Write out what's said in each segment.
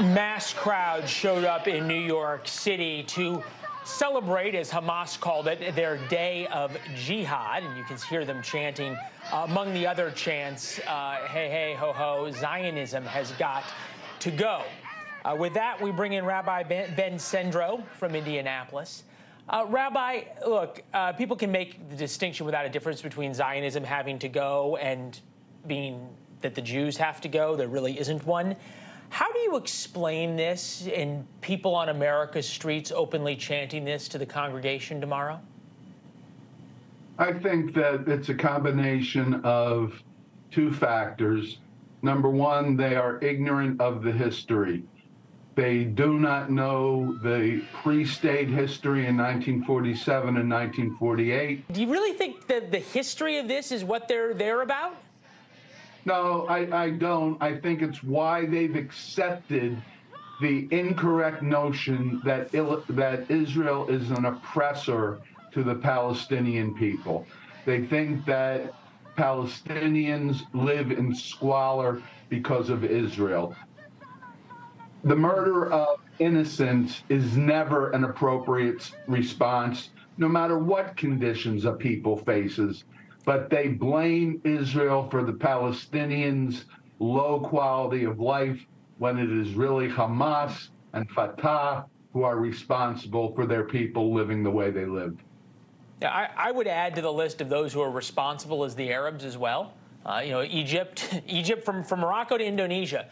Mass crowds showed up in New York City to celebrate, as Hamas called it, their day of jihad. And you can hear them chanting, among the other chants, hey, hey, ho, ho, Zionism has got to go. With that, we bring in Rabbi Ben Sendrow from Indianapolis. Rabbi, look, people can make the distinction without a difference between Zionism having to go and being that the Jews have to go. There really isn't one. How do you explain this and people on America's streets openly chanting this to the congregation tomorrow? I think that it's a combination of two factors. Number one, they are ignorant of the history. They do not know the pre-state history in 1947 and 1948. Do you really think that the history of this is what they're there about? No, I don't. I think it's why they've accepted the incorrect notion that Israel is an oppressor to the Palestinian people. They think that Palestinians live in squalor because of Israel. The murder of innocents is never an appropriate response, no matter what conditions a people faces. But they blame Israel for the Palestinians' low quality of life when it is really Hamas and Fatah who are responsible for their people living the way they live. Yeah, I would add to the list of those who are responsible as the Arabs as well. Egypt from Morocco to Indonesia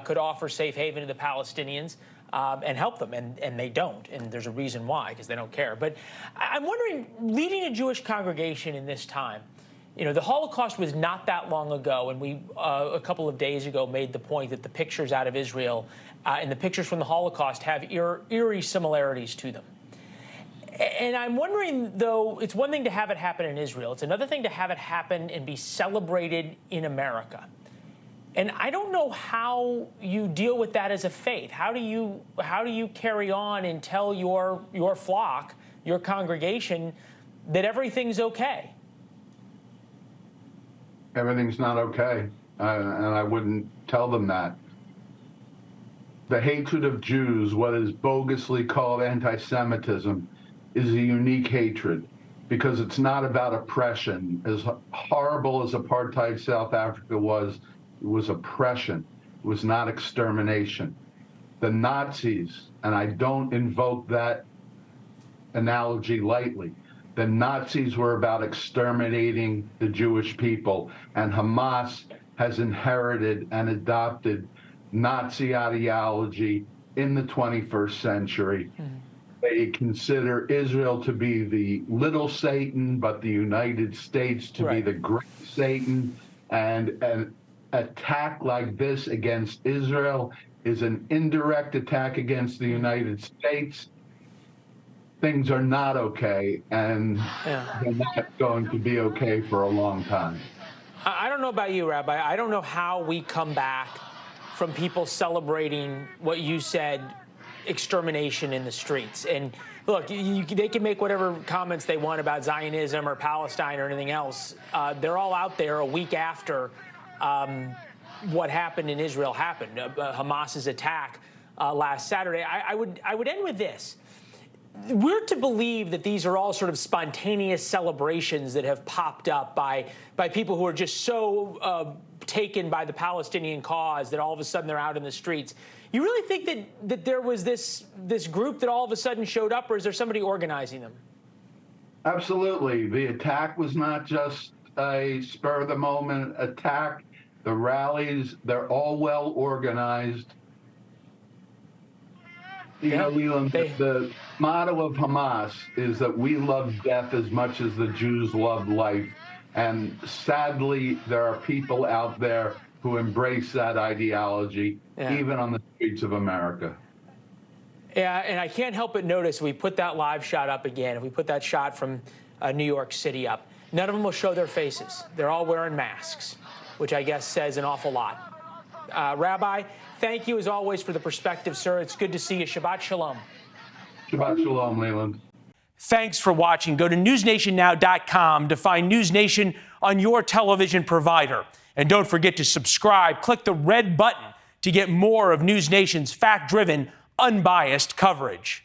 could offer safe haven to the Palestinians and help them, and they don't. And there's a reason why, because they don't care. But I'm wondering, leading a Jewish congregation in this time, the Holocaust was not that long ago, and we, a couple of days ago, made the point that the pictures out of Israel and the pictures from the Holocaust have eerie similarities to them. And I'm wondering, though, it's one thing to have it happen in Israel. It's another thing to have it happen and be celebrated in America. And I don't know how you deal with that as a faith. How do you carry on and tell your flock, your congregation, that everything's okay? Everything's not okay, and I wouldn't tell them that. The hatred of Jews, what is bogusly called anti-Semitism, is a unique hatred because it's not about oppression. As horrible as apartheid South Africa was, it was oppression. It was not extermination. The Nazis, and I don't invoke that analogy lightly, the Nazis were about exterminating the Jewish people, and Hamas has inherited and adopted Nazi ideology in the 21st century. Mm-hmm. They consider Israel to be the little Satan, but the United States to be the great Satan. And an attack like this against Israel is an indirect attack against the United States. Things are not okay, and they're not going to be okay for a long time. I don't know about you, Rabbi. I don't know how we come back from people celebrating what you said, extermination in the streets. And look, they can make whatever comments they want about Zionism or Palestine or anything else. They're all out there a week after what happened in Israel happened, Hamas's attack last Saturday. I would end with this. We're to believe that these are all sort of spontaneous celebrations that have popped up by people who are just so taken by the Palestinian cause that all of a sudden they're out in the streets. You really think that there was this group that all of a sudden showed up, or is there somebody organizing them? Absolutely. The attack was not just a spur-of-the-moment attack. The rallies, they're all well organized. Leland, the motto of Hamas is that we love death as much as the Jews loved life. And sadly, there are people out there who embrace that ideology, even on the streets of America. Yeah, and I can't help but notice we put that live shot up again. If we put that shot from New York City up, none of them will show their faces. They're all wearing masks, which I guess says an awful lot. Rabbi, thank you as always for the perspective, sir. It's good to see you. Shabbat shalom. Shabbat shalom, Leland. Thanks for watching. Go to newsnationnow.com to find NewsNation on your television provider. And don't forget to subscribe. Click the red button to get more of NewsNation's fact-driven, unbiased coverage.